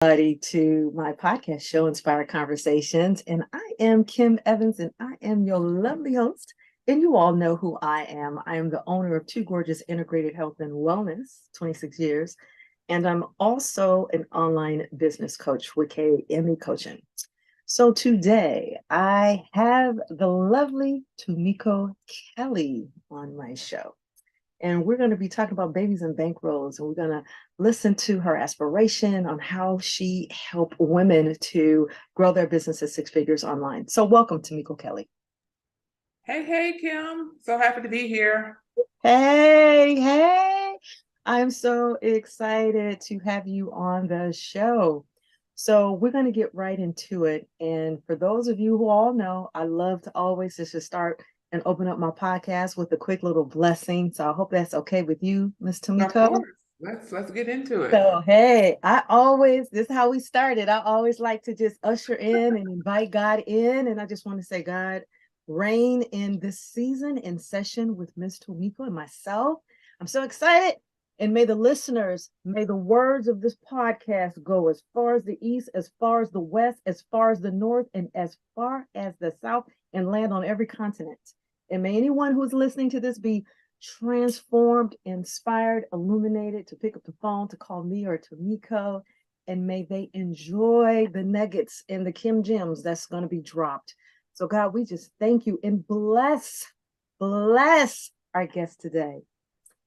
To my podcast show, Inspired Conversations. And I am Kim Evans, and I am your lovely host. And you all know who I am. I am the owner of Two Gorgeous Integrated Health and Wellness, 26 years. And I'm also an online business coach with KME Coaching. So today I have the lovely Tamiko Kelly on my show. And we're going to be talking about babies and bankrolls. And we're going to listen to her aspiration on how she helped women to grow their businesses 6 figures online. So welcome, Tamiko Kelly. Hey, Kim. So happy to be here. Hey. I'm so excited to have you on the show. So we're going to get right into it. And for those of you who all know, I love to always just start and open up my podcast with a quick little blessing. So I hope that's okay with you, Miss Tamiko. Of course. Let's get into it. So this is how we started. I always like to just usher in and invite God in. And I just want to say, God, reign in this season in session with Miss Tamiko and myself. I'm so excited. And may the listeners, may the words of this podcast go as far as the east, as far as the west, as far as the north, and as far as the south, and land on every continent. And may anyone who's listening to this be transformed, inspired, illuminated to pick up the phone to call me or Tamiko. And may they enjoy the nuggets and the Kim Gems that's going to be dropped. So God, we just thank you and bless our guest today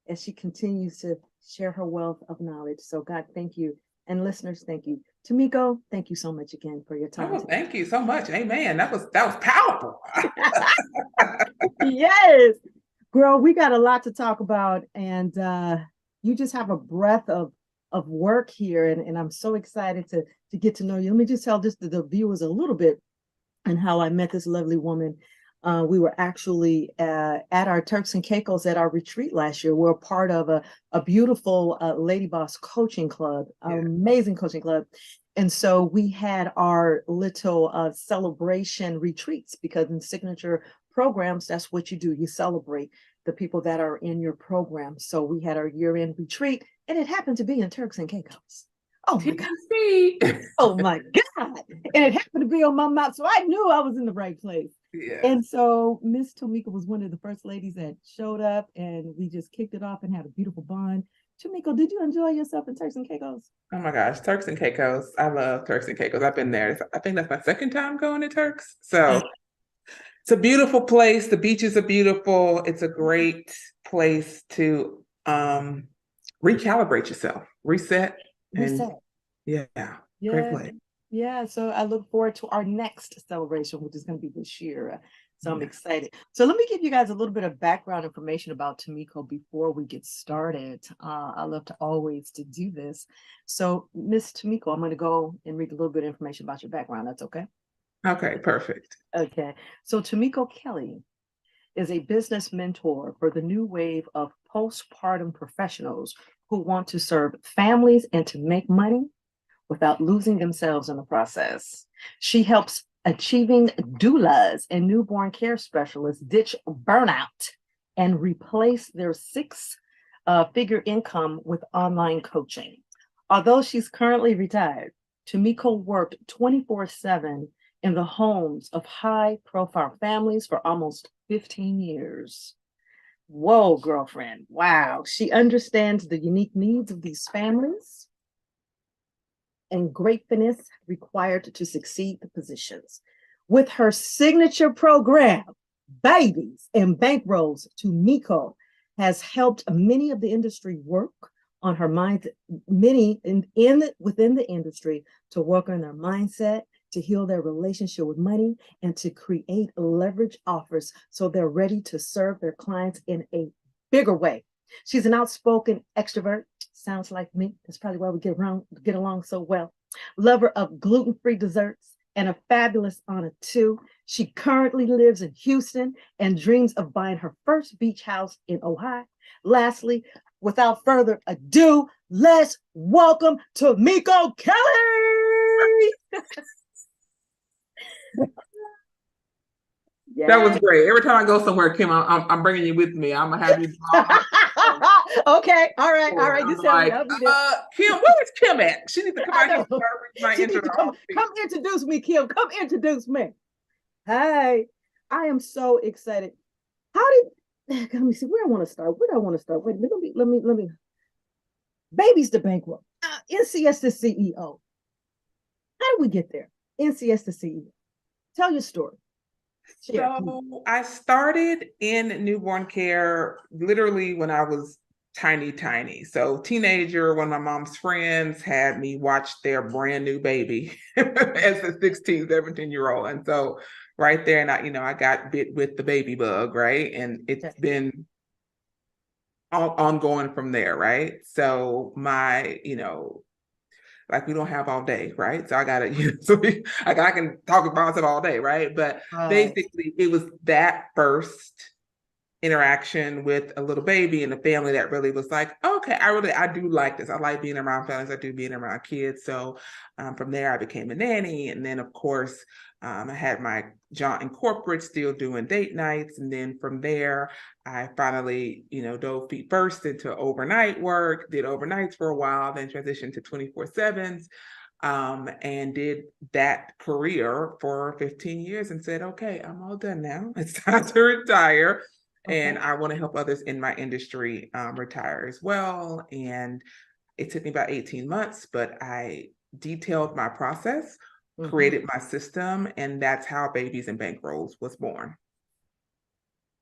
as she continues to share her wealth of knowledge. So God, thank you. And listeners, thank you. Tamiko, thank you so much again for your time. Oh, thank you so much. Amen. That was powerful. Yes. Girl, we got a lot to talk about. And you just have a breadth of work here. And I'm so excited to get to know you. Let me just tell the viewers a little bit and how I met this lovely woman. We were actually at our Turks and Caicos at our retreat last year. We're a part of a beautiful Lady Boss coaching club, amazing coaching club. And so we had our little celebration retreats, because in signature programs, that's what you do. You celebrate the people that are in your program. So we had our year-end retreat, and it happened to be in Turks and Caicos. Oh my God. Oh my God. And it happened to be on my mouth. So I knew I was in the right place. Yeah. And so Miss Tamiko was one of the first ladies that showed up, and we just kicked it off and had a beautiful bond. Tamiko, did you enjoy yourself in Turks and Caicos? Oh my gosh, Turks and Caicos. I love Turks and Caicos. I've been there. I think that's my second time going to Turks. So it's a beautiful place. The beaches are beautiful. It's a great place to recalibrate yourself, reset. Yeah, great place. Yeah, so I look forward to our next celebration, which is going to be this year. So I'm excited. So let me give you guys a little bit of background information about Tamiko before we get started. I love to always to do this. So Miss Tamiko, I'm going to go and read a little bit of information about your background. That's okay? Okay, perfect. Okay. So Tamiko Kelly is a business mentor for the new wave of postpartum professionals who want to serve families and to make money without losing themselves in the process. She helps achieving doulas and newborn care specialists ditch burnout and replace their 6-figure income with online coaching. Although she's currently retired, Tamiko worked 24/7 in the homes of high-profile families for almost 15 years. Whoa, girlfriend. Wow. She understands the unique needs of these families and great finesse required to succeed the positions. With her signature program, Babies and Bankrolls, Tamiko has helped many of the industry work on her mind, many within the industry to work on their mindset, to heal their relationship with money, and to create leverage offers so they're ready to serve their clients in a bigger way. She's an outspoken extrovert. Sounds like me. That's probably why we get along so well. Lover of gluten-free desserts and a fabulous honor too. She currently lives in Houston and dreams of buying her first beach house in Ohio. Lastly, without further ado, let's welcome Tamiko Kelly. That was Yeah. great. Every time I go somewhere, Kim, I'm bringing you with me. I'm gonna have you. Okay. All right. All right. I'm Just tell me. like, I'll be there. Kim, where is Kim at? She needs to come I out here know. and read my She intro need to to all these. come introduce me, Kim. Come introduce me. Hey, I am so excited. How did let me see where I want to start. Where do I want to start? Wait, let me babies to bankroll. NCS to CEO. How did we get there? NCS to CEO. Tell your story. Share. So I started in newborn care literally when I was tiny. So teenager, one of my mom's friends had me watch their brand new baby as a 16, 17-year-old. And so right there, and I got bit with the baby bug, right? And it's been ongoing from there, right? So like we don't have all day, right? So I gotta, I can talk about myself all day, right? But basically, it was that first interaction with a little baby and a family that really was like, okay, I do like this. I like being around families. I do being around kids. So from there, I became a nanny, and then of course, I had my job in corporate, still doing date nights, and then from there, I finally, dove feet first into overnight work. Did overnights for a while, then transitioned to 24/7s. And did that career for 15 years and said, okay, I'm all done now. It's time to retire. And I want to help others in my industry retire as well. And it took me about 18 months, but I detailed my process, created my system, and that's how Babies and Bankrolls was born.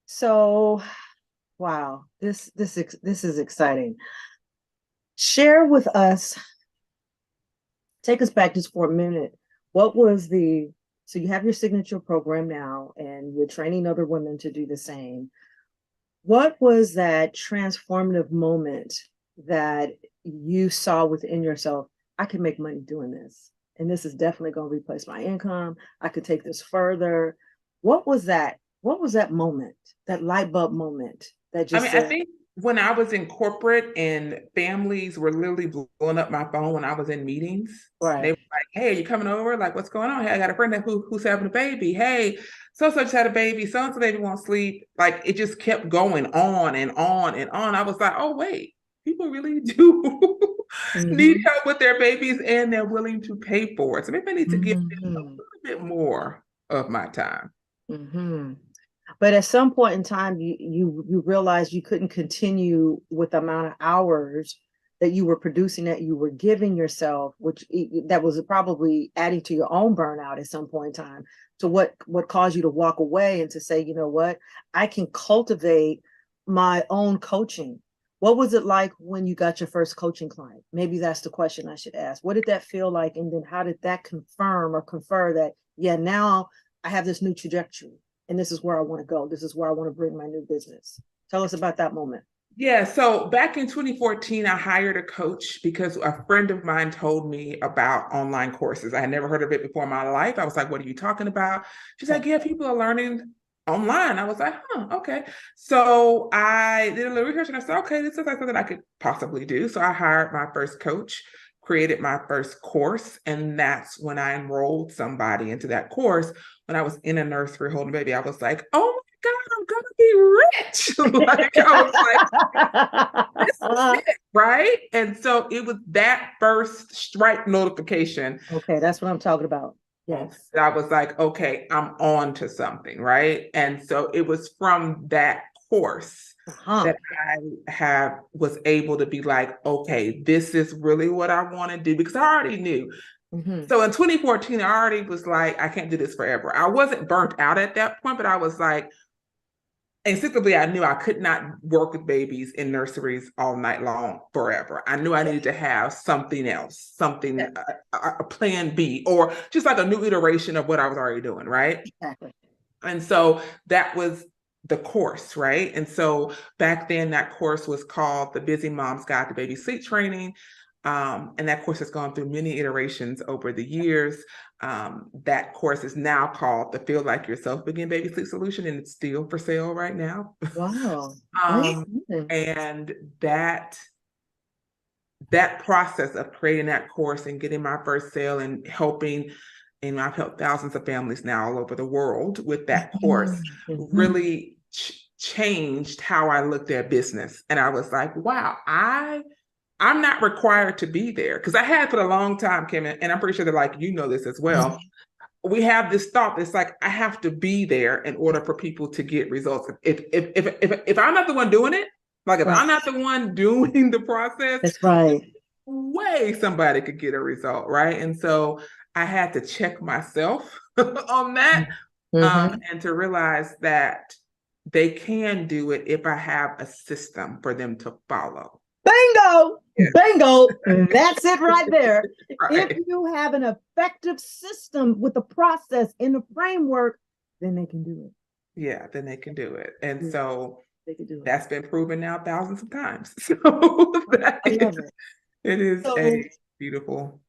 So, wow, this is exciting. Share with us, take us back just for a minute. What was so you have your signature program now, and you're training other women to do the same. What was that transformative moment that you saw within yourself? I can make money doing this, and this is definitely going to replace my income. I could take this further. What was that? What was that moment, that light bulb moment that just I think when I was in corporate and families were literally blowing up my phone when I was in meetings, right. They were like, hey, are you coming over? Like, what's going on? Hey, I got a friend who's having a baby. Hey, so-and-so just had a baby. So-and-so baby won't sleep. Like, it just kept going on and on and on. I was like, oh, wait, people really do need help with their babies, and they're willing to pay for it. So maybe I need to give them a little bit more of my time. But at some point in time, you realized you couldn't continue with the amount of hours that you were producing, that you were giving yourself, which that was probably adding to your own burnout at some point in time. So what caused you to walk away and to say, you know what, I can cultivate my own coaching. What was it like when you got your first coaching client? Maybe that's the question I should ask. What did that feel like? And then how did that confirm or confer that, yeah, now I have this new trajectory and this is where I want to go. This is where I want to bring my new business. Tell us about that moment. Yeah, so back in 2014, I hired a coach because a friend of mine told me about online courses. I had never heard of it before in my life. I was like, what are you talking about? She's like, yeah, people are learning online. I was like, okay. So I did a little research and I said, okay, this is like something I could possibly do. So I hired my first coach, created my first course, and that's when I enrolled somebody into that course. When I was in a nursery holding a baby, I was like, oh God, I'm gonna be rich. Like I was like, this is it, right? And so it was that first strike notification. Okay, that's what I'm talking about. Yes. I was like, okay, I'm on to something, right? And so it was from that course that I was able to be like, okay, this is really what I want to do, because I already knew. So in 2014, I already was like, I can't do this forever. I wasn't burnt out at that point, but I was like, instinctively, I knew I could not work with babies in nurseries all night long forever. I knew I needed to have something else, a plan B, or just like a new iteration of what I was already doing, right? Exactly. And so that was the course, right? And so back then, that course was called The Busy Mom's Guide to Baby Sleep Training. And that course has gone through many iterations over the years. That course is now called the Feel Like Yourself Begin Baby Sleep Solution, and it's still for sale right now. Wow. And that process of creating that course and getting my first sale and helping and I've helped thousands of families now all over the world with that course, Mhm. really changed how I looked at business. And I was like, wow, I'm not required to be there. Because I had for a long time, Kim, and I'm pretty sure that like you know this as well. We have this thought that's like, I have to be there in order for people to get results. If I'm not the one doing it, like if Right. I'm not the one doing the process, That's right. way somebody could get a result, right? And so I had to check myself on that, Mm-hmm. and to realize that they can do it if I have a system for them to follow. Bingo! Yes. Bingo! That's it right there. Right. If you have an effective system with a process in the framework, then they can do it. Yeah, then they can do it. And Yeah, so they can do it. that's been proven now thousands of times. So I love it. it is So a beautiful.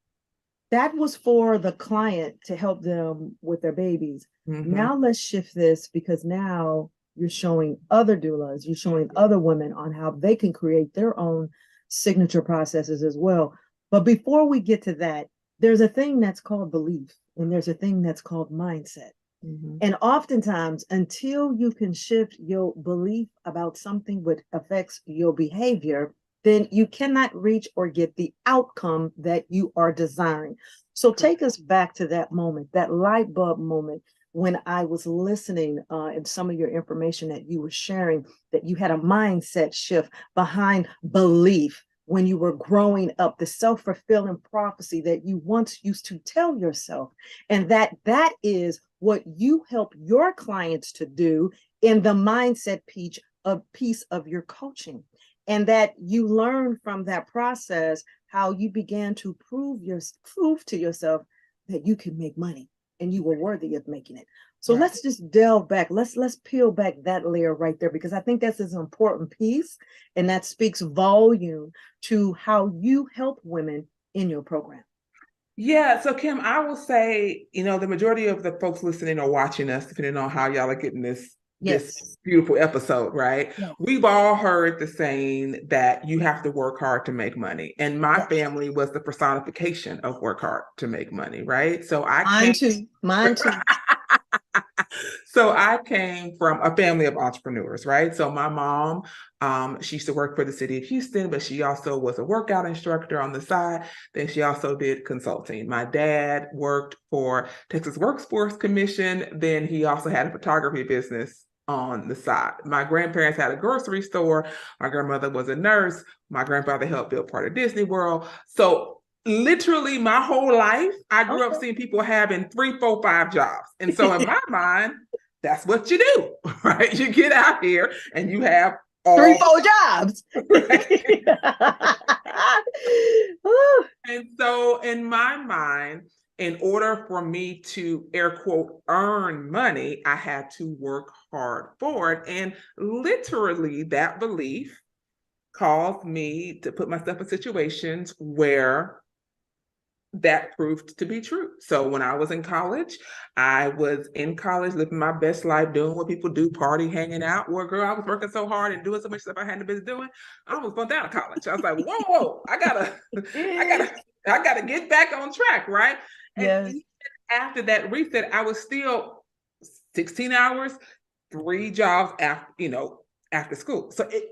that was for the client to help them with their babies. Mm-hmm. Now let's shift this because now you're showing other doulas, you're showing other women on how they can create their own signature processes as well. But before we get to that, there's a thing that's called belief and there's a thing that's called mindset. Mm-hmm. And oftentimes, until you can shift your belief about something that affects your behavior, then you cannot reach or get the outcome that you are desiring. So take us back to that moment, that light bulb moment when I was listening and some of your information that you were sharing, that you had a mindset shift behind belief when you were growing up, the self-fulfilling prophecy that you once used to tell yourself, and that is what you help your clients to do in the mindset piece of your coaching. And that you learn from that process how you began to prove to yourself that you can make money and you were worthy of making it. So Right. let's just delve back. Let's peel back that layer right there, because I think that's an important piece, and that speaks volume to how you help women in your program. Yeah, so Kim, I will say, the majority of the folks listening or watching us, depending on how y'all are getting this Yes. beautiful episode, right? Yes. We've all heard the saying that you have to work hard to make money. And my Yes. family was the personification of work hard to make money, right? So Mine too. So I came from a family of entrepreneurs, right? So my mom, she used to work for the city of Houston, but she also was a workout instructor on the side. Then she also did consulting. My dad worked for Texas Workforce Commission. Then he also had a photography business on the side. My grandparents had a grocery store. My grandmother was a nurse. My grandfather helped build part of Disney World. So literally my whole life, I grew up seeing people having 3, 4, 5 jobs. And so in my mind, that's what you do, right? You get out here and you have 3, 4 jobs. Right? And so in my mind, in order for me to air quote earn money, I had to work hard for it. And literally that belief caused me to put myself in situations where that proved to be true. So when I was in college, living my best life, doing what people do, party, hanging out. Well, girl, I was working so hard and doing so much stuff I hadn't been doing. I was bumped out of college. I was like, whoa, I gotta get back on track, right? Yes. And after that reset, I was still 16 hours, 3 jobs after school. So it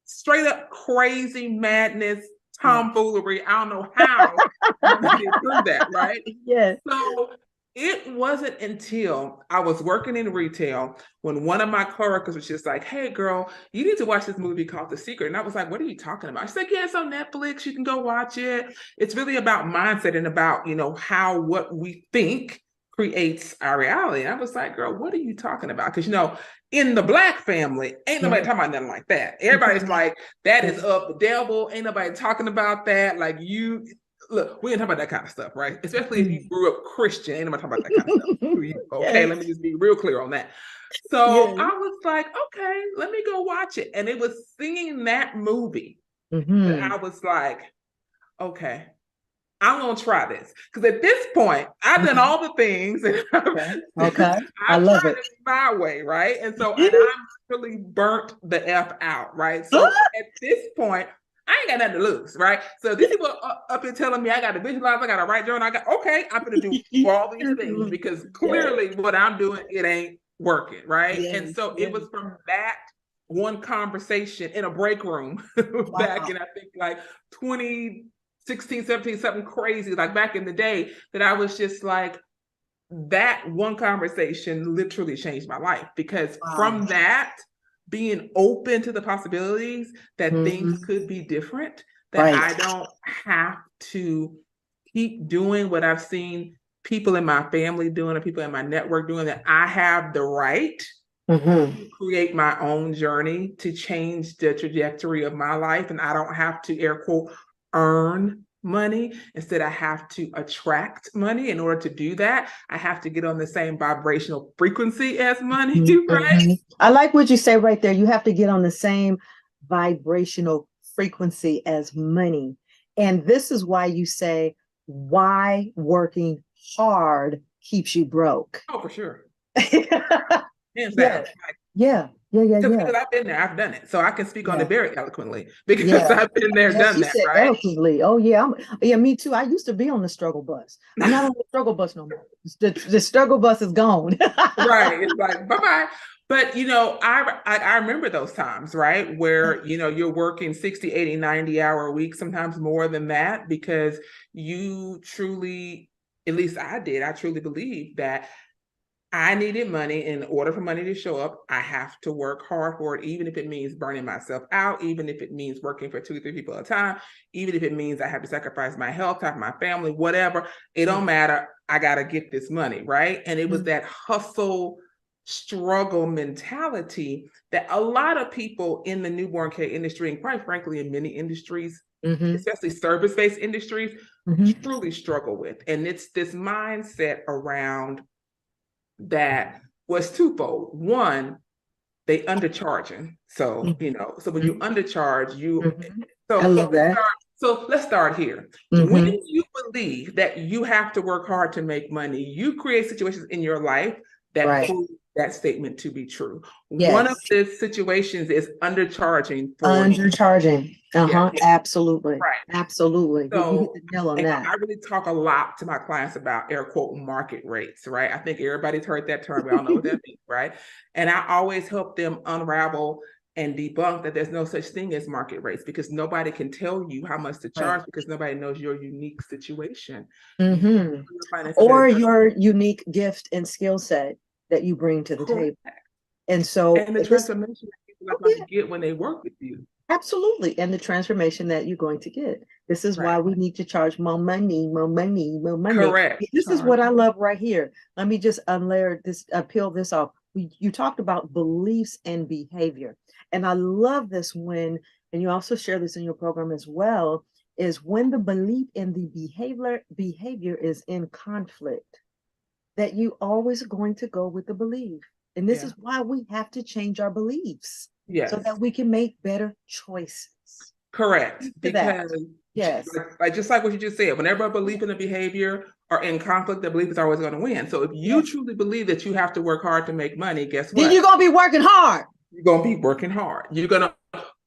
straight up crazy madness, tomfoolery. I don't know how I did through that, right? Yes. So it wasn't until I was working in retail when one of my coworkers was just like, "Hey, girl, you need to watch this movie called The Secret." And I was like, "What are you talking about?" She's like, "Yeah, it's on Netflix. You can go watch it. It's really about mindset and about, how what we think creates our reality." And I was like, "Girl, what are you talking about?" Because, in the Black family, ain't nobody talking about nothing like that. Everybody's like, that is of the devil. Ain't nobody talking about that. Like look, we ain't talking about that kind of stuff, right? Especially if you grew up Christian, ain't nobody talking about that kind of stuff. Okay, let me just be real clear on that. So I was like, okay, let me go watch it. And it was singing that movie that I was like, okay, I'm gonna try this. Because at this point, I've done all the things. And Okay. I I've love tried it. it my way, right? And I'm really burnt the F out, right? So at this point, I ain't got nothing to lose, right? So these people up here telling me I got to visualize, I got to write journal, okay, I'm going to do all these things because clearly what I'm doing, it ain't working, right? And so it was from that one conversation in a break room back in, I think, like 2016, 17, something crazy, like back in the day, that I was just like, that one conversation literally changed my life, because from that, being open to the possibilities that things could be different, that I don't have to keep doing what I've seen people in my family doing or people in my network doing, that I have the right to create my own journey to change the trajectory of my life. And I don't have to, air quote, earn money. Instead, I have to attract money. In order to do that, I have to get on the same vibrational frequency as money, right? I like what you say right there. You have to get on the same vibrational frequency as money. And this is why you say, why working hard keeps you broke. Oh, for sure. Hands down. Yeah. Because I've been there, I've done it. So I can speak on it very eloquently because I've been there, done that, said right? Eloquently. Oh, yeah. Yeah, me too. I used to be on the struggle bus. I'm not on the struggle bus no more. The struggle bus is gone. Right. It's like, bye-bye. But, I remember those times, right? Where, you're working 60, 80, 90-hour weeks, sometimes more than that, because you truly, at least I did, I truly believed that I needed money. In order for money to show up, I have to work hard for it, even if it means burning myself out, even if it means working for 2 or 3 people at a time, even if it means I have to sacrifice my health, have my family, whatever. It don't matter. I got to get this money, right? And it was that hustle, struggle mentality that a lot of people in the newborn care industry, and quite frankly, in many industries, especially service-based industries, truly struggle with. And it's this mindset around that was twofold. One, they undercharging. So, so when you undercharge, I love that. So let's start here. When you believe that you have to work hard to make money, you create situations in your life that prove that statement to be true. One of the situations is undercharging. Absolutely. Right. Absolutely. So, you hit the nail on that. I really talk a lot to my clients about, air quote, market rates, right? I think everybody's heard that term. We all know what that means, right? And I always help them unravel and debunk that there's no such thing as market rates, because nobody can tell you how much to charge, because nobody knows your unique situation. Or your unique gift and skill set that you bring to the table. And so, and the transformation that people are going to get when they work with you. Absolutely. And the transformation that you're going to get. This is why we need to charge more money, more money, more money. Correct. This is what I love right here. Let me just peel this off. You talked about beliefs and behavior. And I love this and you also share this in your program as well, is when the belief and the behavior is in conflict, that you always are going to go with the belief. And this is why we have to change our beliefs. So that we can make better choices. Correct. Because just like what you just said, whenever a belief and a behavior are in conflict, the belief is always going to win. So if you truly believe that you have to work hard to make money, guess what? Then you're going to be working hard. You're going to be working hard. You're going to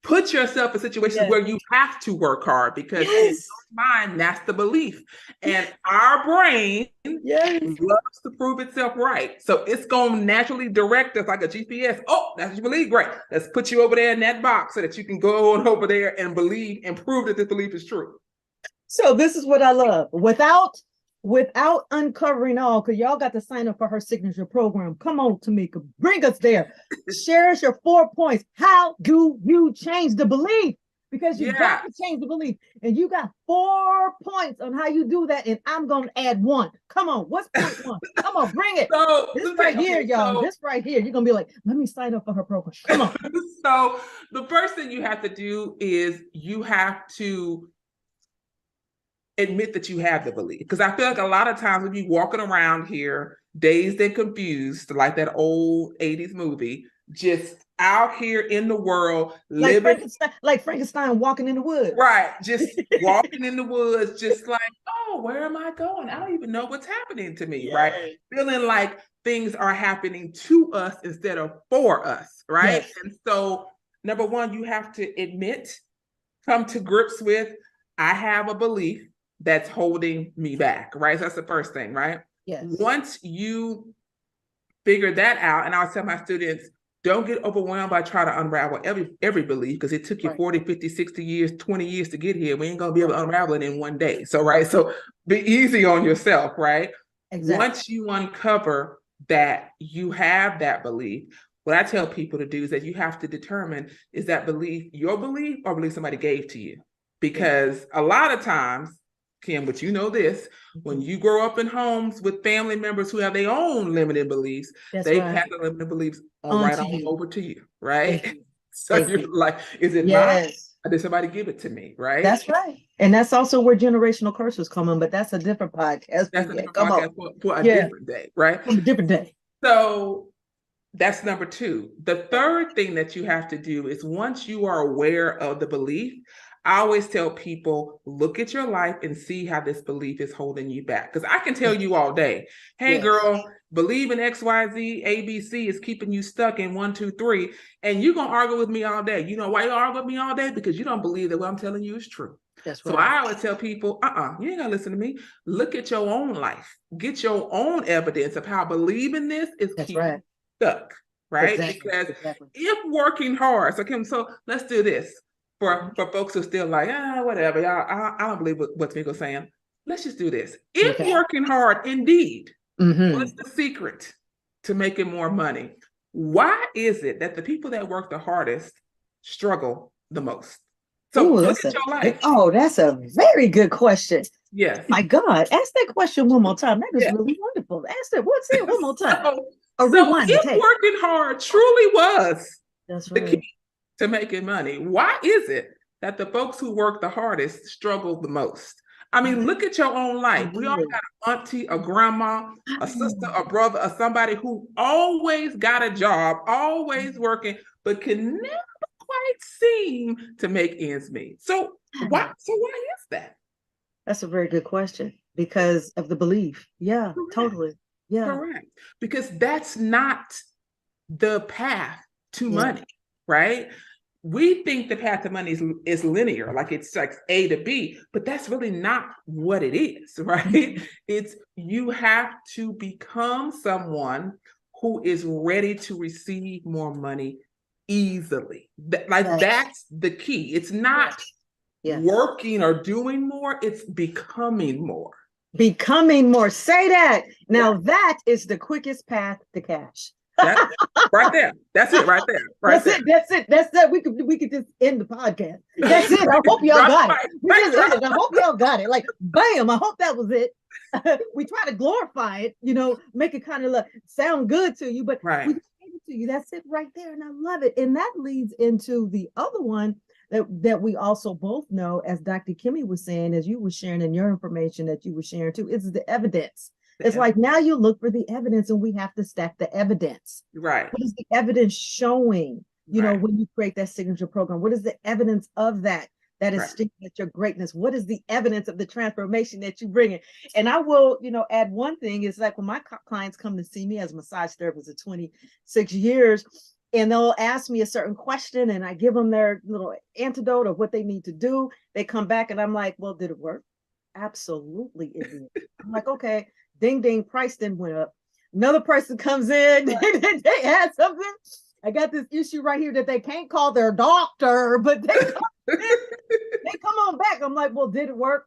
put yourself in situations where you have to work hard, because in your mind, that's the belief. And our brain loves to prove itself right. So it's going to naturally direct us like a GPS. Oh, that's what you believe. Great. Let's put you over there in that box so that you can go on over there and believe and prove that this belief is true. So this is what I love. Without uncovering all, because y'all got to sign up for her signature program. Come on, Tamiko, bring us there. Share us your 4 points. How do you change the belief? Because you got to change the belief. And you got 4 points on how you do that. And I'm going to add 1. Come on. What's point 1? Come on, bring it. So, this right here, y'all. This right here. You're going to be like, let me sign up for her program. Come on. So the first thing you have to do is you have to admit that you have the belief. Because I feel like a lot of times we be walking around here dazed and confused, like that old 80s movie, just out here in the world, living like Frankenstein walking in the woods. Right. Just walking in the woods, just like, oh, where am I going? I don't even know what's happening to me, right? Feeling like things are happening to us instead of for us, right? And so, number one, you have to admit come to grips with, I have a belief that's holding me back, right? So that's the first thing, right? Yes. Once you figure that out, and I'll tell my students, don't get overwhelmed by trying to unravel every belief, because it took you 40, 50, 60 years, 20 years to get here. We ain't going to be able to unravel it in one day. So, right. So be easy on yourself, right? Exactly. Once you uncover that you have that belief, what I tell people to do is that you have to determine, is that belief your belief or belief somebody gave to you? Because a lot of times, Kim, but you know this, when you grow up in homes with family members who have their own limited beliefs, they pass the limited beliefs on over to you, right? So you're like, is it mine? Or did somebody give it to me, right? That's right. And that's also where generational curses come in, but that's a different podcast. That's a different podcast for a different day, right? A different day. So that's number two. The third thing that you have to do is, once you are aware of the belief, I always tell people, look at your life and see how this belief is holding you back. Because I can tell you all day, hey, girl, believe in X, Y, Z, ABC is keeping you stuck in 1, 2, 3. And you're going to argue with me all day. You know why you argue with me all day? Because you don't believe that what I'm telling you is true. That's right. So I always tell people, you ain't got to listen to me. Look at your own life. Get your own evidence of how believing this is keeping you stuck, right? Because if working hard, so let's do this. For folks who are still like, whatever, y'all, I don't believe what Tamiko's saying. Let's just do this. If working hard indeed was the secret to making more money, why is it that the people that work the hardest struggle the most? So look at your life. Oh, that's a very good question. Yes. My God, ask that question one more time. That is really wonderful. Ask it. What's it one more time? So if working hard truly was the key to making money, why is it that the folks who work the hardest struggle the most? I mean, look at your own life. We all got an auntie, a grandma, a sister, a brother, or somebody who always got a job, always working, but can never quite seem to make ends meet. So why is that? That's a very good question, because of the belief. Yeah, totally. Yeah. Correct. Because that's not the path to money, right? We think the path to money is linear, like it's like A to B, but that's really not what it is, right? It's, you have to become someone who is ready to receive more money easily. That's the key. It's not working or doing more, it's becoming more. Becoming more. Say that. Now that is the quickest path to cash. Right there. That's it right there. That's it. We could just end the podcast. That's it. I hope y'all got it. We just ended. I hope y'all got it. Like, bam, I hope that was it. We try to glorify it, make it kind of sound good to you, but we gave it to you. That's it right there. And I love it. And that leads into the other one that we also both know, as Dr. Kimmy was saying, as you were sharing in your information that you were sharing too, is the evidence. It's like, now you look for the evidence, and we have to stack the evidence. Right. What is the evidence showing, when you create that signature program? What is the evidence of that is sticking at your greatness? What is the evidence of the transformation that you bring in? And I will, add one thing. Is like, when my clients come to see me as a massage therapist for 26 years, and they'll ask me a certain question, and I give them their little antidote of what they need to do. They come back, and I'm like, well, did it work? Absolutely it did. I'm like, okay, ding, ding, price then went up. Another person comes in, they add something. I got this issue right here that they can't call their doctor, but they come on back. I'm like, well, did it work?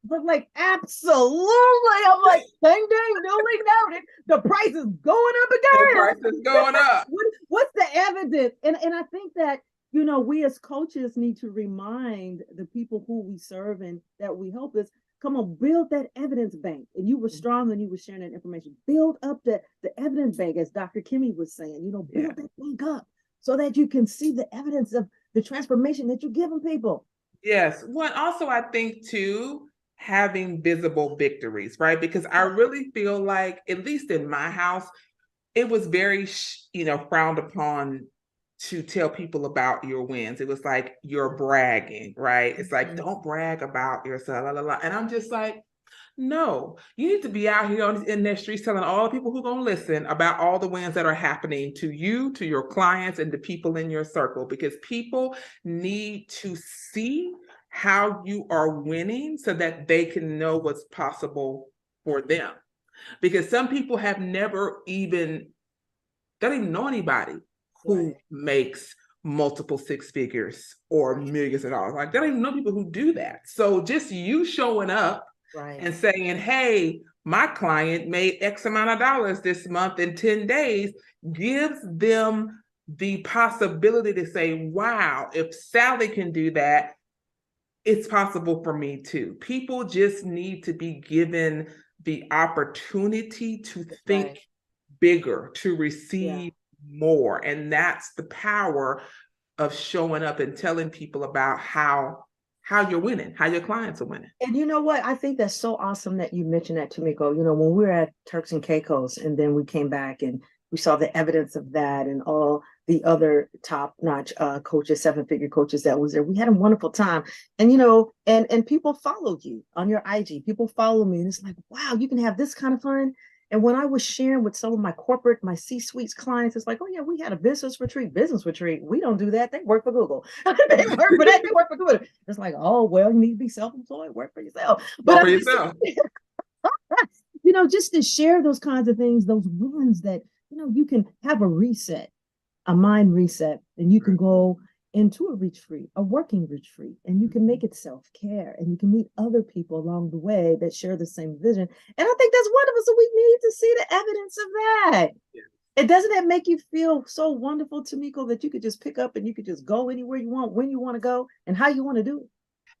But like, absolutely. I'm like, ding, ding, duly noted. The price is going up again. The price is going up. What's the evidence? And I think that, we as coaches need to remind the people who we serve and that we help is, come on, build that evidence bank. And you were strong when you were sharing that information. Build up the evidence bank, as Dr. Kimmy was saying, build that bank up so that you can see the evidence of the transformation that you're giving people. Yes. Well, also, I think too, having visible victories, right? Because I really feel like, at least in my house, it was very, frowned upon to tell people about your wins. It was like, you're bragging, right? It's like, don't brag about yourself, la, la, la. And I'm just like, No, you need to be out here in their streets telling all the people who are going to listen about all the wins that are happening to you, to your clients, and the people in your circle, because people need to see how you are winning so that they can know what's possible for them. Because some people have never even, they don't even know anybody who makes multiple six figures or millions of dollars. Like, they don't even know people who do that. So just you showing up and saying, hey, my client made X amount of dollars this month in 10 days gives them the possibility to say, wow, if Sally can do that, it's possible for me too. People just need to be given the opportunity to think bigger, to receive more. And that's the power of showing up and telling people about how you're winning, how your clients are winning. And you know what? I think that's so awesome that you mentioned that, Tamiko. You know, when we were at Turks and Caicos and then we came back and we saw the evidence of that and all the other top-notch coaches, seven-figure coaches that was there. We had a wonderful time. And, you know, and people follow you on your IG. People follow me. And it's like, wow, you can have this kind of fun. And when I was sharing with some of my corporate, my C-suite clients, it's like, oh yeah, we had a business retreat. We don't do that. They work for Google. They work for that. They work for Google. It's like, oh, well, you need to be self-employed, work for yourself. Work for yourself. You know, just to share those kinds of things, those wins that, you know, you can have a reset, a mind reset, and you can go into a retreat, a working retreat, and you can make it self-care, and you can meet other people along the way that share the same vision. And I think that's wonderful. So we need to see the evidence of that. Yeah. And doesn't that make you feel so wonderful, Tamiko, that you could just pick up and you could just go anywhere you want, when you want to go, and how you want to do it?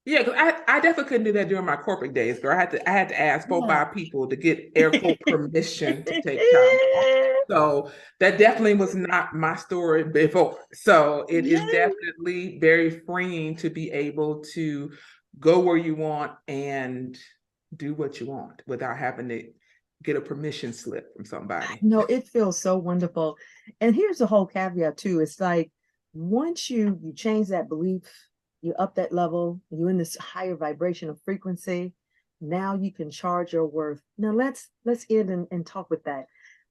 Yeah, because I definitely couldn't do that during my corporate days, girl. I had to ask 4 or 5 people to get air quote permission to take time off. So that definitely was not my story before. So it is definitely very freeing to be able to go where you want and do what you want without having to get a permission slip from somebody. No, it feels so wonderful. And here's the whole caveat too. It's like once you change that belief, you up that level, you're in this higher vibration of frequency. Now you can charge your worth. Now let's end and talk with that.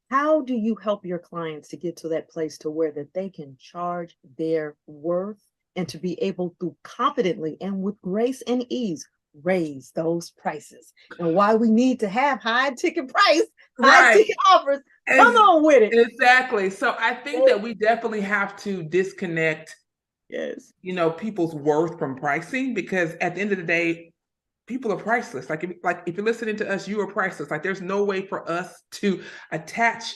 How do you help your clients to get to that place to where that they can charge their worth and to be able to confidently and with grace and ease raise those prices? And why we need to have high ticket price, high ticket offers. Come on with it. Exactly. So I think that we definitely have to disconnect you know, people's worth from pricing, because at the end of the day, people are priceless. Like if you're listening to us, you are priceless. Like there's no way for us to attach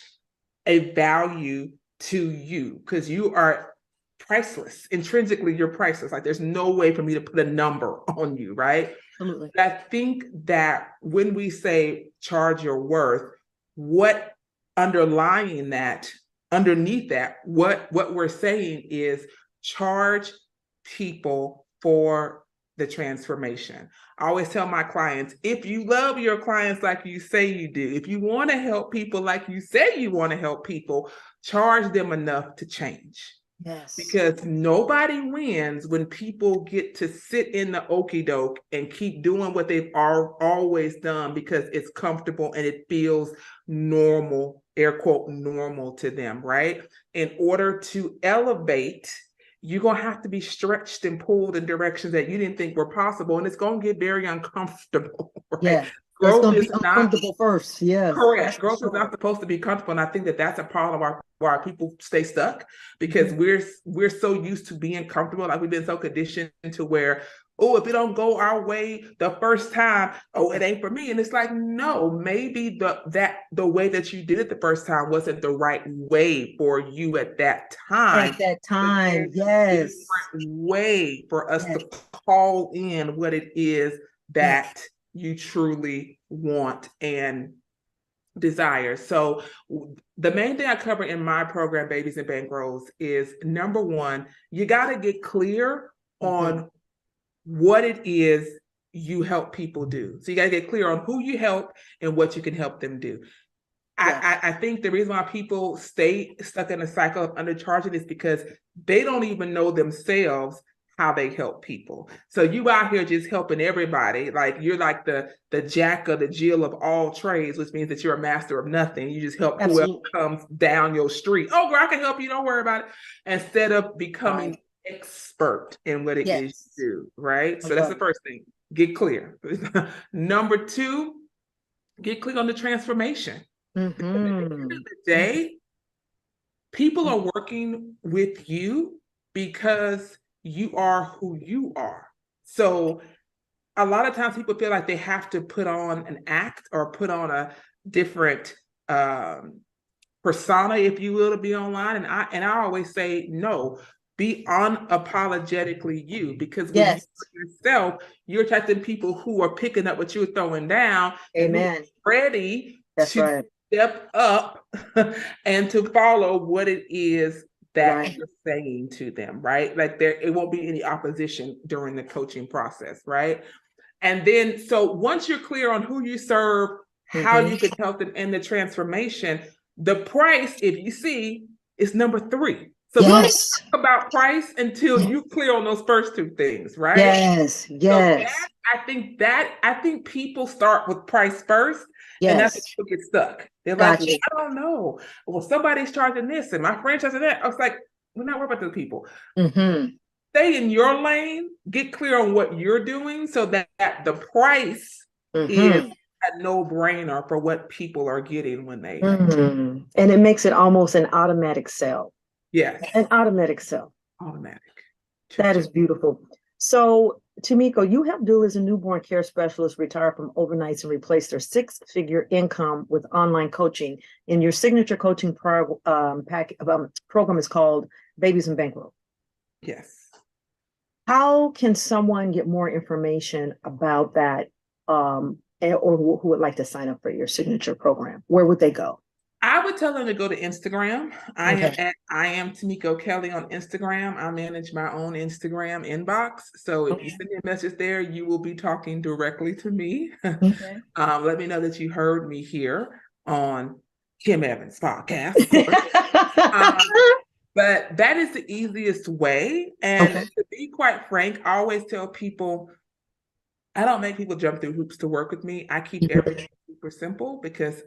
a value to you because you are priceless. Intrinsically, you're priceless. Like there's no way for me to put a number on you, right? Absolutely. But I think that when we say charge your worth, what underlying that, underneath that, what we're saying is charge people for the transformation. I always tell my clients, if you love your clients like you say you do, if you want to help people like you say you want to help people, charge them enough to change. Yes. Because nobody wins when people get to sit in the okie doke and keep doing what they've always done because it's comfortable and it feels normal, air quote, normal to them, right? In order to elevate, you're going to have to be stretched and pulled in directions that you didn't think were possible. And it's going to get very uncomfortable, right? Yeah. Growth is uncomfortable first. Yes. Correct. Growth is not supposed to be comfortable. And I think that that's a part of why people stay stuck, because we're so used to being comfortable. Like we've been so conditioned to where, oh, if it don't go our way the first time, oh, it ain't for me. And it's like, no, maybe the way that you did it the first time wasn't the right way for you at that time. At that time, yes. Different way for us to call in what it is that you truly want and desire. So the main thing I cover in my program, Babies and Bankrolls, is number one, you got to get clear on what it is you help people do. So you got to get clear on who you help and what you can help them do. I think the reason why people stay stuck in a cycle of undercharging is because they don't even know themselves how they help people. So you out here just helping everybody. Like you're like the Jack or the Jill of all trades, which means that you're a master of nothing. You just help whoever comes down your street. Oh, girl, I can help you. Don't worry about it. Instead of becoming expert in what it is you do, right? So that's the first thing. Get clear. Number two, get clear on the transformation. At the end of the day, people are working with you because you are who you are. So a lot of times people feel like they have to put on an act or put on a different persona, if you will, to be online. And I always say, no, be unapologetically you, because when you yourself, you're attracting people who are picking up what you're throwing down. Amen. And ready to step up and to follow what it is that you're saying to them, right? Like it won't be any opposition during the coaching process, right? And then, so once you're clear on who you serve, how you can help them in the transformation, the price, if you see, is number 3. So we don't talk about price until you're clear on those first 2 things, right? Yes. So I think people start with price first, and that's when people get stuck. They're like, well, I don't know. Well, somebody's charging this, and my friend's charging that. I was like, we're not worried about those people. Stay in your lane, get clear on what you're doing so that the price is a no-brainer for what people are getting when they and it makes it almost an automatic sell. Yes. An automatic sell. Automatic. That is beautiful. So, Tamiko, you have doulas and newborn care specialists retire from overnights and replace their 6-figure income with online coaching. And your signature coaching program is called Babies and Bankrolls. Yes. How can someone get more information about that, or who would like to sign up for your signature program? Where would they go? I would tell them to go to Instagram. I am Tamiko Kelly on Instagram. I manage my own Instagram inbox. So if you send me a message there, you will be talking directly to me. Let me know that you heard me here on Kim Evans' podcast, of course. But that is the easiest way. And to be quite frank, I always tell people, I don't make people jump through hoops to work with me. I keep everything super simple because,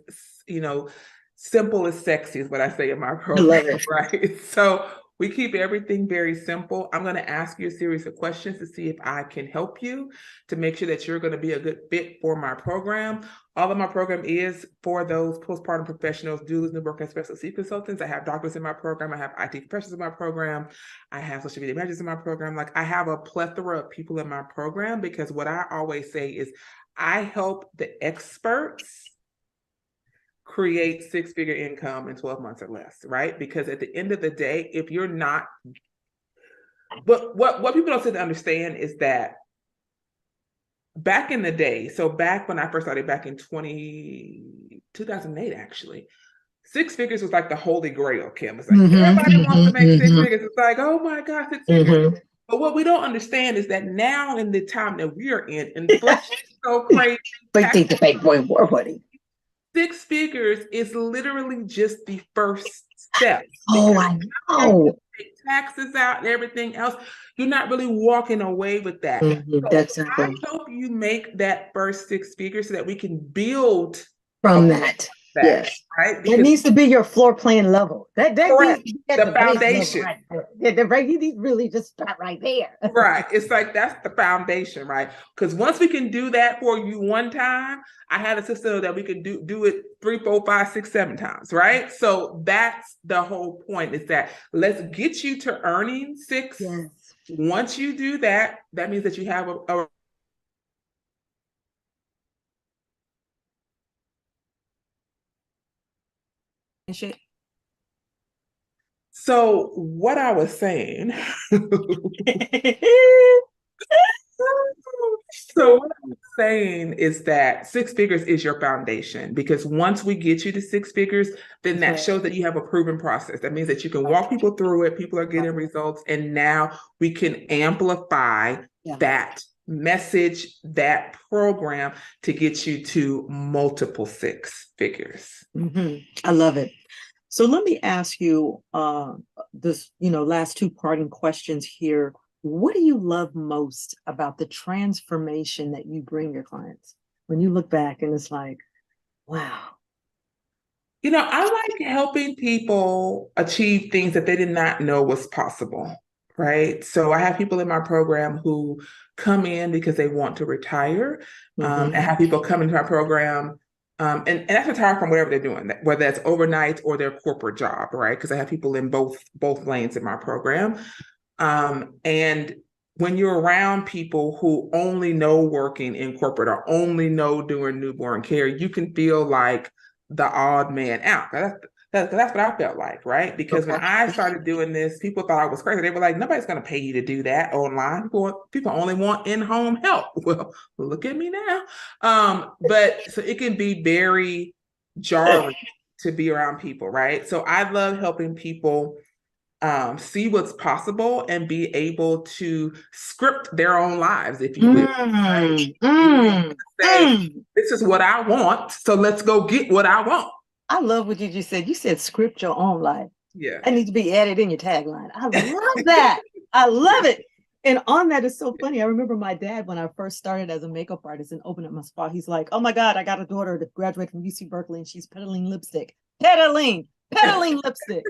simple is sexy is what I say in my program, right? So we keep everything very simple. I'm going to ask you a series of questions to see if I can help you to make sure that you're going to be a good fit for my program. All of my program is for those postpartum professionals, doulas, newborn care special sleep consultants. I have doctors in my program. I have IT professionals in my program. I have social media managers in my program. Like I have a plethora of people in my program because what I always say is I help the experts create 6-figure income in 12 months or less, right? Because at the end of the day, if you're not, but what people don't seem to understand is that back in the day, so back when I first started back in 2008, actually, 6 figures was like the holy grail, Kim. It's like everybody wants to make 6 figures. It's like, oh my God, 6 figures. But what we don't understand is that now in the time that we are in, inflation is so crazy. 6 figures is literally just the first step. I know. Take taxes out and everything else. You're not really walking away with that. So I help you make that first 6 figures so that we can build from that. Yes. Right? Because it needs to be your floor plan level. That correct. The foundation. Right. You need to really just start right there. Right. It's like that's the foundation, right? Because once we can do that for you one time, I had a system that we could do it 3, 4, 5, 6, 7 times, right? So that's the whole point, is that let's get you to earning 6. Yes. Once you do that, that means that you have a shit. So what I was saying, so what I'm saying is that 6 figures is your foundation, because once we get you to 6 figures, then that shows that you have a proven process. That means that you can walk people through it. People are getting results. And now we can amplify that message, that program to get you to multiple 6 figures. I love it. So let me ask you this, last 2 parting questions here. What do you love most about the transformation that you bring your clients? When you look back and it's like, wow. I like helping people achieve things that they did not know was possible, right? So I have people in my program who come in because they want to retire, and have people come into my program, and that's retire from whatever they're doing, whether that's overnight or their corporate job, right? Because I have people in both lanes in my program. And when you're around people who only know working in corporate or only know doing newborn care, you can feel like the odd man out. That's what I felt like, right? Because when I started doing this, people thought I was crazy. They were like, nobody's going to pay you to do that online. People only want in-home help. Well, look at me now. But so it can be very jarring to be around people, right? So I love helping people see what's possible and be able to script their own lives, if you will. Right? Say, this is what I want, so let's go get what I want. I love what you just said. You said script your own life. Yeah. That needs to be added in your tagline. I love that. I love it. And on that, it's so funny. I remember my dad, when I first started as a makeup artist and opened up my spa, he's like, oh my God, I got a daughter that graduated from UC Berkeley and she's peddling lipstick. Peddling lipstick.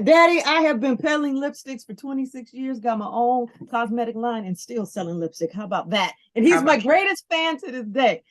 Daddy, I have been peddling lipsticks for 26 years, got my own cosmetic line and still selling lipstick. How about that? And he's my greatest fan to this day.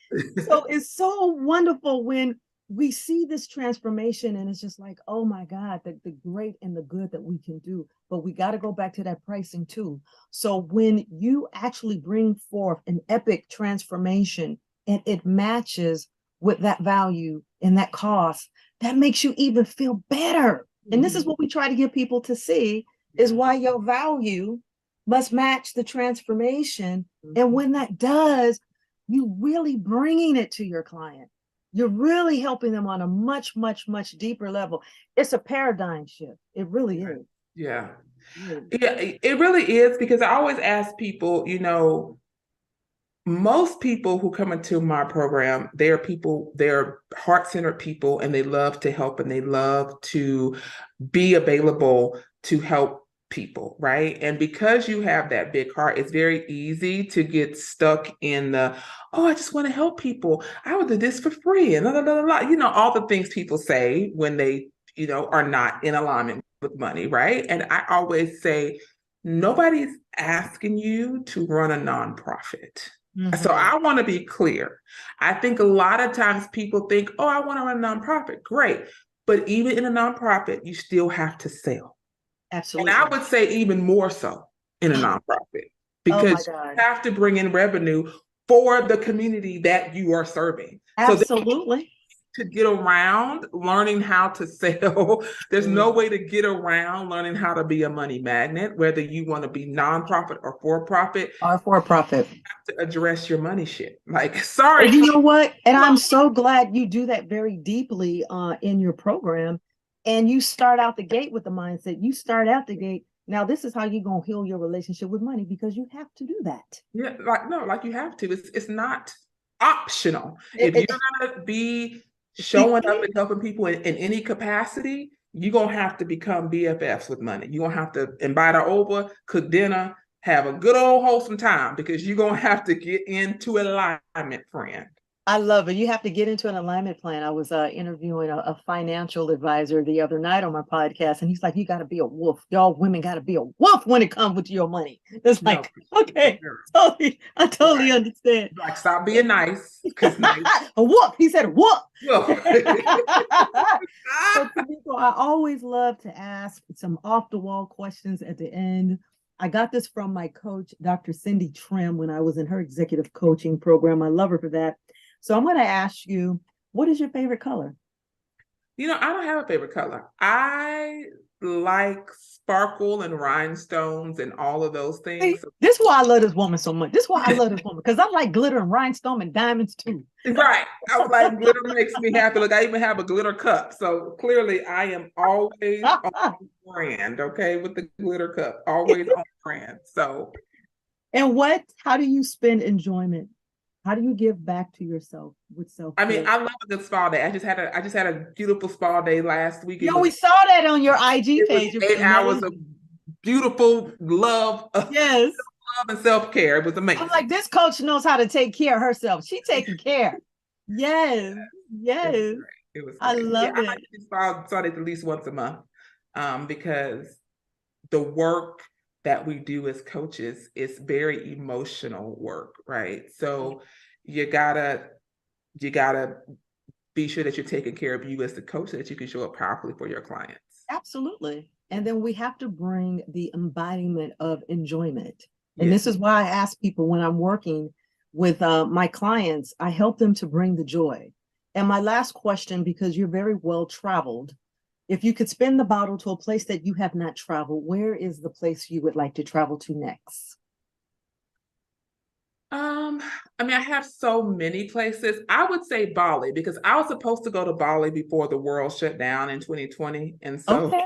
So it's so wonderful when we see this transformation and it's just like, oh my God, the great and the good that we can do. But we got to go back to that pricing too. So when you actually bring forth an epic transformation and it matches with that value and that cost, that makes you even feel better. And this is what we try to get people to see, is why your value must match the transformation. And when that does, you really bringing it to your client. You're really helping them on a much, much, much deeper level. It's a paradigm shift. It really is. Yeah. Yeah, it really is, because I always ask people, most people who come into my program, they're heart-centered people, and they love to help and they love to be available to help people, right? And because you have that big heart, it's very easy to get stuck in oh, I just want to help people. I would do this for free and blah, blah, blah, blah. All the things people say when they, are not in alignment with money, right? And I always say, nobody's asking you to run a nonprofit. So I want to be clear. I think a lot of times people think, oh, I want to run a nonprofit. Great. But even in a nonprofit, you still have to sell. Absolutely. And I would say even more so in a nonprofit, because you have to bring in revenue for the community that you are serving. Absolutely. To get around learning how to sell. There's no way to get around learning how to be a money magnet, whether you want to be nonprofit or for-profit. Or for-profit. You have to address your money shit. Like, sorry. And you know what? And I'm so glad you do that very deeply in your program. And you start out the gate with the mindset. You start out the gate. Now, this is how you're going to heal your relationship with money, because you have to do that. Yeah, like you have to. It's not optional. If you're going to be showing up and helping people in any capacity, you're going to have to become BFFs with money. You're going to have to invite her over, cook dinner, have a good old wholesome time, because you're going to have to get into alignment, friend. I love it. You have to get into an alignment plan. I was interviewing a financial advisor the other night on my podcast, and he's like, you got to be a wolf. Y'all women got to be a wolf when it comes with your money. It's like, okay, I totally understand. Like, stop being nice. Nice. A wolf. He said, wolf. So, Tamiko, I always love to ask some off-the-wall questions at the end. I got this from my coach, Dr. Cindy Trim, when I was in her executive coaching program. I love her for that. So I'm going to ask you, what is your favorite color? I don't have a favorite color. I like sparkle and rhinestones and all of those things. See, this is why I love this woman so much. This is why I love this woman, because I like glitter and rhinestone and diamonds too. Right. I was like, glitter makes me happy. Look, I even have a glitter cup. So clearly I am always on brand, okay, with the glitter cup, always on brand. So. And how do you spend enjoyment? How do you give back to yourself with self-care? I mean, I love a good spa day. I just had a beautiful spa day last week. We saw that on your IG page. 8 hours of beautiful love, Yes. love and self-care. It was I'm amazing. like, this coach knows how to take care of herself. She taking care. Yes. It was Yes. great. It was I great. Yeah, love I it. like to saw it at least once a month, because the work that we do as coaches is very emotional work, right? So you gotta you gotta be sure that you're taking care of you as the coach so that you can show up powerfully for your clients. Absolutely. And then we have to bring the embodiment of enjoyment. And Yes. this is why I ask people when I'm working with my clients, I help them to bring the joy. And my last question, because you're very well traveled, if you could spin the bottle to a place that you have not traveled, where is the place you would like to travel to next? Um, I mean, I have so many places. I would say Bali because I was supposed to go to Bali before the world shut down in 2020. And so Okay.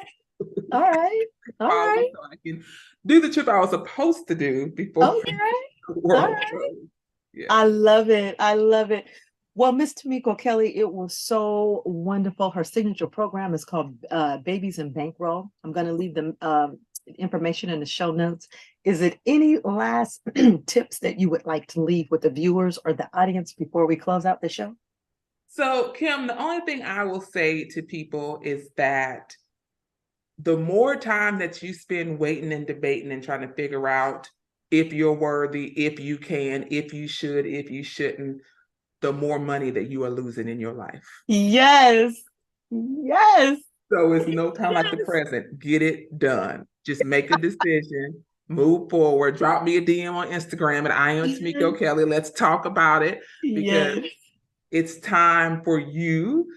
All right. All Bali right. so I can do the trip I was supposed to do before Okay. the All world right. closed. Yeah. I love it. I love it. Well, Miss Tamiko Kelly, it was so wonderful. Her signature program is called Babies and Bankroll. I'm going to leave the information in the show notes. Is it any last tips that you would like to leave with the viewers or the audience before we close out the show? So, Kim, the only thing I will say to people is that the more time that you spend waiting and debating and trying to figure out if you're worthy, if you can, if you should, if you shouldn't, the more money that you are losing in your life. Yes. Yes. So it's no time like the Yes. present. Get it done. Just make a decision, move forward. Drop me a DM on Instagram and I am Tamiko Kelly. Let's talk about it because Yes. it's time for you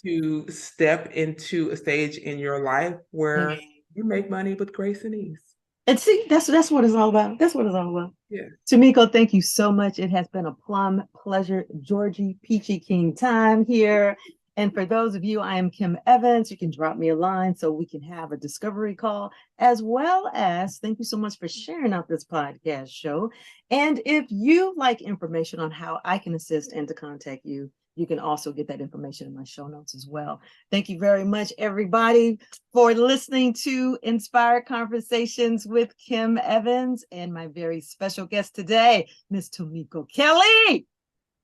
to step into a stage in your life where you make money with grace and ease. And see, that's what it's all about. That's what it's all about. Yeah. Tamiko, thank you so much. It has been a plum pleasure. Georgie Peachy King time here. And for those of you, I am Kim Evans. You can drop me a line so we can have a discovery call, as well as thank you so much for sharing out this podcast show. And if you like information on how I can assist and to contact you, you can also get that information in my show notes as well. Thank you very much, everybody, for listening to Inspired Conversations with Kim Evans and my very special guest today, Miss Tamiko Kelly.